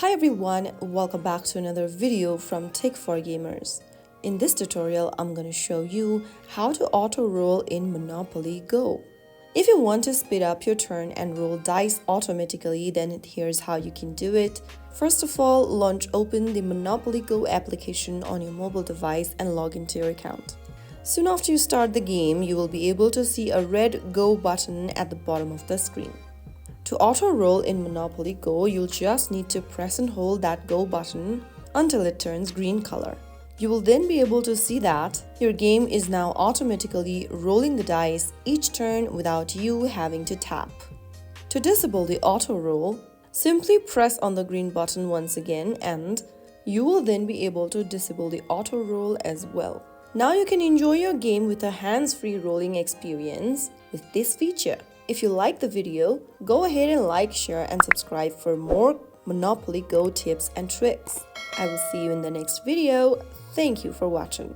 Hi everyone, welcome back to another video from Tech for Gamers. In this tutorial, I'm going to show you how to auto roll in Monopoly Go. If you want to speed up your turn and roll dice automatically, then here's how you can do it. First of all, open the Monopoly Go application on your mobile device and log into your account. Soon after you start the game, you will be able to see a red Go button at the bottom of the screen. To auto-roll in Monopoly Go, you'll just need to press and hold that Go button until it turns green color. You will then be able to see that your game is now automatically rolling the dice each turn without you having to tap. To disable the auto-roll, simply press on the green button once again and you will then be able to disable the auto-roll as well. Now you can enjoy your game with a hands-free rolling experience with this feature. If you like the video, go ahead and like, share and subscribe for more Monopoly Go tips and tricks. I will see you in the next video. Thank you for watching.